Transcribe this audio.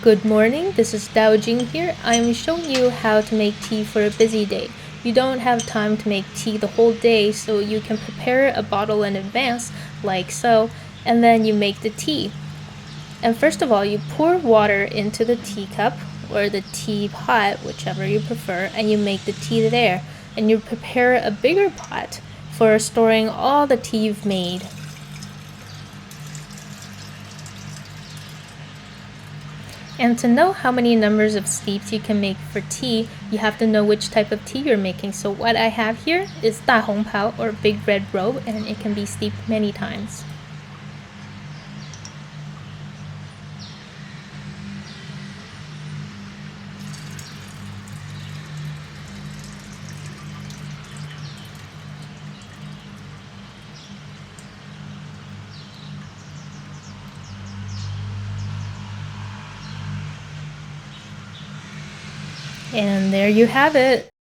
Good morning, this is Dao Jing here. I'm showing you how to make tea for a busy day. You don't have time to make tea the whole day, so you can prepare a bottle in advance, like so, and then you make the tea. And first of all, you pour water into the teacup or the teapot, whichever you prefer, and you make the tea there. And you prepare a bigger pot for storing all the tea you've made. And to know how many numbers of steeps you can make for tea, you have to know which type of tea you're making. So what I have here is 大红袍 or big red robe, and it can be steeped many times. And there you have it.